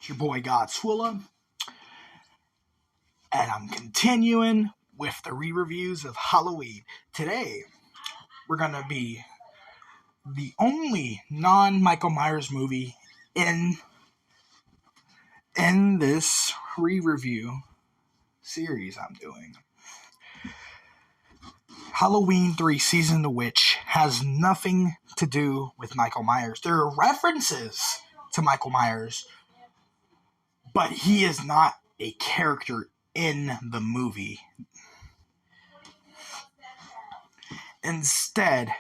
It's your boy Godswilla, and I'm continuing with the re-reviews of Halloween. Today, we're gonna be the only non-Michael Myers movie in this re-review series I'm doing. Halloween 3 Season of the Witch has nothing to do with Michael Myers. There are references to Michael Myers, but he is not a character in the movie. Instead,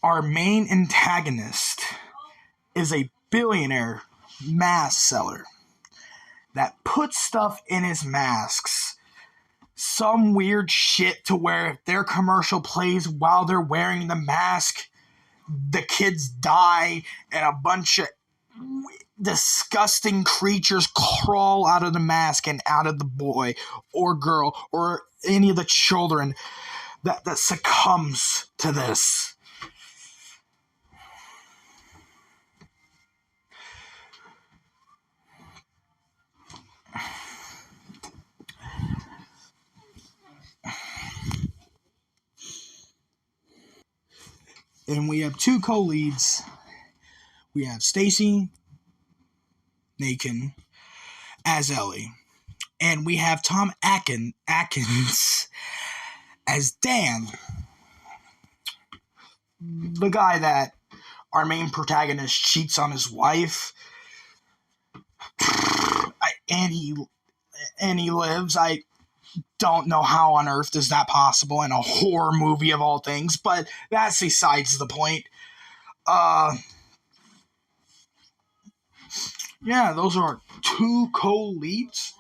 our main antagonist is a billionaire mask seller that puts stuff in his masks. Some weird shit to where if their commercial plays while they're wearing the mask, the kids die and a bunch of disgusting creatures crawl out of the mask and out of the boy or girl or any of the children that succumbs to this. And we have two co-leads. We have Stacy Nakin as Ellie, and we have Tom Atkins as Dan, the guy that our main protagonist cheats on his wife, and he lives. I don't know how on earth is that possible in a horror movie of all things, but that's besides the point. Yeah, those are two co-leads.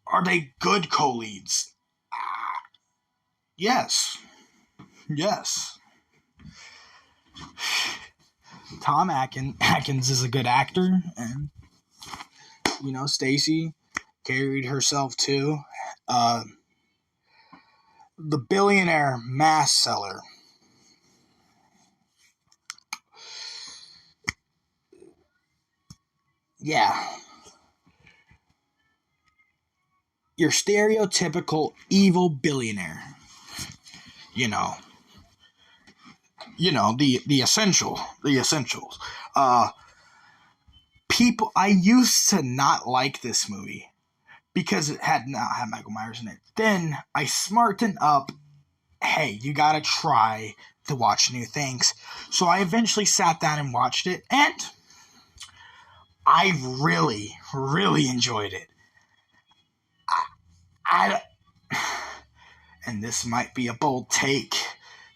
Are they good co-leads? Yes. Tom Atkins is a good actor, and Stacy carried herself too. The billionaire mask seller. Yeah. Your stereotypical evil billionaire. The essentials. People, I used to not like this movie because it had not had Michael Myers in it. Then I smartened up. Hey, you gotta try to watch new things. So I eventually sat down and watched it, and I really, really enjoyed it. And this might be a bold take.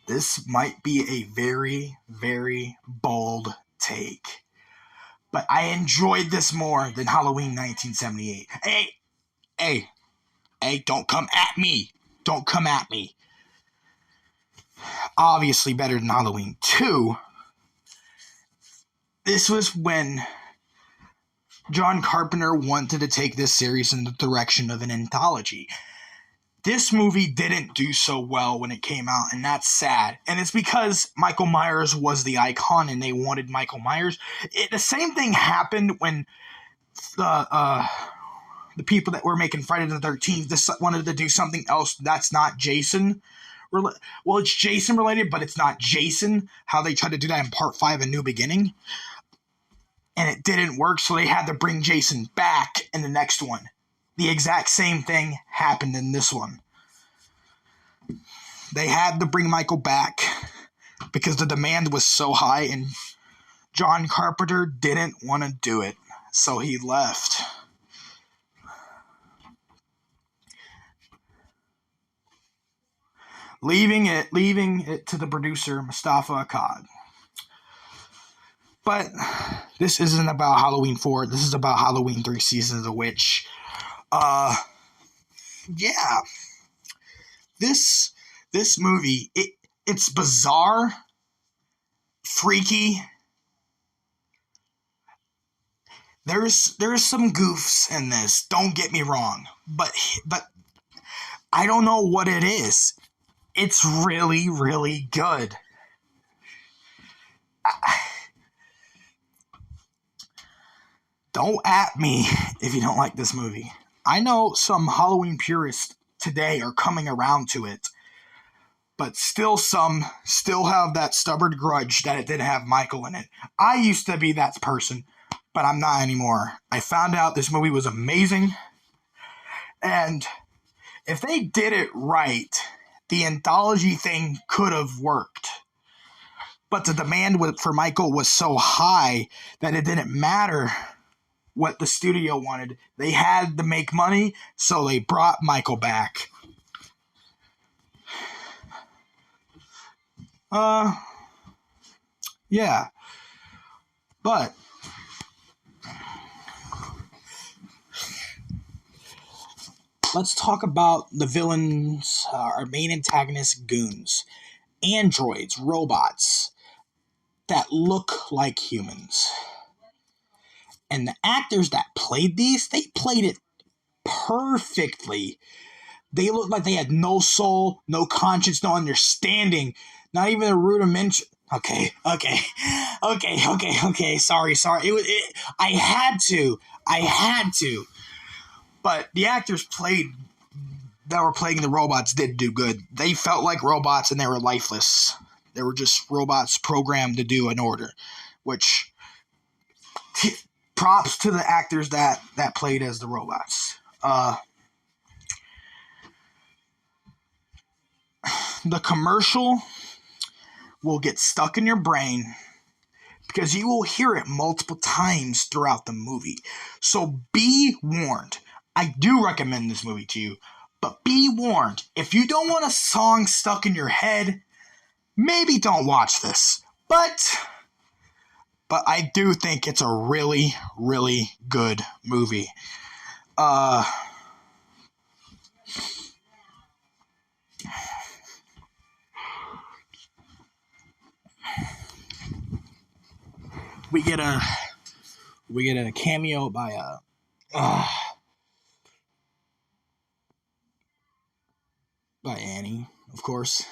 This might be a very, very bold take. But I enjoyed this more than Halloween 1978. Hey, don't come at me. Don't come at me. Obviously better than Halloween 2. This was when John Carpenter wanted to take this series in the direction of an anthology. This movie didn't do so well when it came out, and that's sad. And it's because Michael Myers was the icon, and they wanted Michael Myers. The same thing happened when the people that were making Friday the 13th wanted to do something else that's not Jason. Well, it's Jason related, but it's not Jason. How they tried to do that in Part 5, A New Beginning. And it didn't work, so they had to bring Jason back in the next one. The exact same thing happened in this one. They had to bring Michael back because the demand was so high, and John Carpenter didn't want to do it, so he left. Leaving it to the producer, Mustafa Akkad. But this isn't about Halloween 4. This is about Halloween 3 Season of the Witch. Yeah. This movie, it's bizarre, freaky. There's some goofs in this, don't get me wrong. But I don't know what it is. It's really, really good. Don't at me if you don't like this movie. I know some Halloween purists today are coming around to it, but still some still have that stubborn grudge that it didn't have Michael in it. I used to be that person, but I'm not anymore. I found out this movie was amazing, and if they did it right, the anthology thing could have worked. But the demand for Michael was so high that it didn't matter what the studio wanted. They had to make money, so they brought Michael back. Yeah. But let's talk about the villains, our main antagonist, goons. Androids, robots that look like humans. And the actors that played these, they played it perfectly. They looked like they had no soul, no conscience, no understanding, not even a rudimentary. Okay. Sorry. I had to. But the actors that were playing the robots did do good. They felt like robots and they were lifeless. They were just robots programmed to do an order, which props to the actors that played as the robots. The commercial will get stuck in your brain because you will hear it multiple times throughout the movie. So be warned. I do recommend this movie to you, but be warned. If you don't want a song stuck in your head, maybe don't watch this. But I do think it's a really, really good movie. We get a cameo by Annie, of course.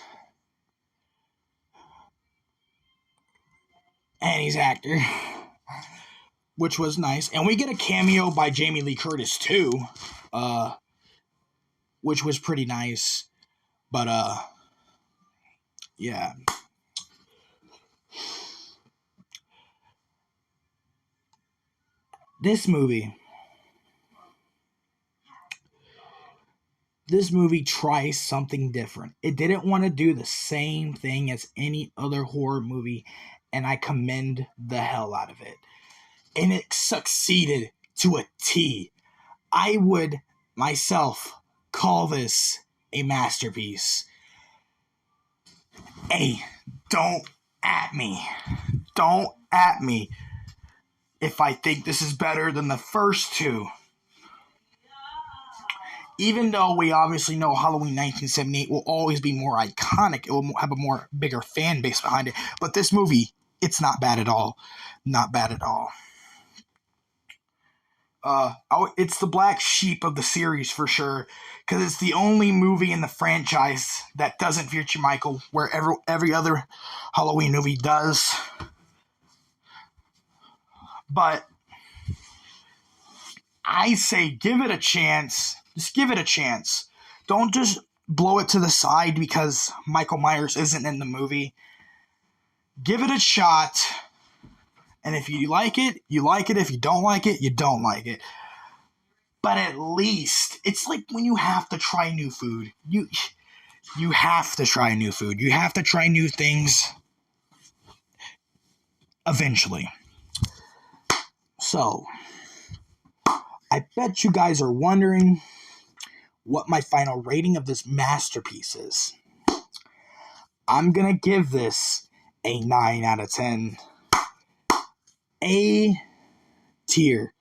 Annie's actor, which was nice, and we get a cameo by Jamie Lee Curtis too, which was pretty nice. But yeah. This movie tries something different. It didn't want to do the same thing as any other horror movie, and I commend the hell out of it. And it succeeded to a T. I would myself call this a masterpiece. Hey, don't at me. Don't at me if I think this is better than the first two. Even though we obviously know Halloween 1978 will always be more iconic, it will have a more bigger fan base behind it. But this movie, it's not bad at all. Not bad at all. It's the black sheep of the series for sure, because it's the only movie in the franchise that doesn't feature Michael, where every other Halloween movie does. But I say give it a chance. Just give it a chance. Don't just blow it to the side because Michael Myers isn't in the movie. Give it a shot. And if you like it, you like it. If you don't like it, you don't like it. But at least, it's like when you have to try new food. You have to try new food. You have to try new things eventually. So, I bet you guys are wondering what my final rating of this masterpiece is. I'm going to give this a 9 out of 10. A tier.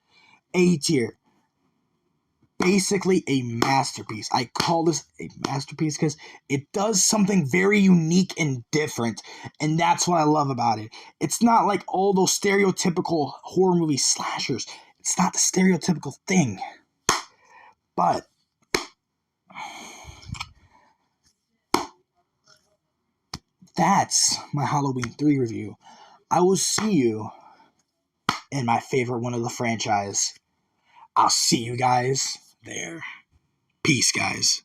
Basically a masterpiece. I call this a masterpiece because it does something very unique and different, and that's what I love about it. It's not like all those stereotypical horror movie slashers. It's not the stereotypical thing. But that's my Halloween 3 review. I will see you and my favorite one of the franchise. I'll see you guys there. Peace, guys.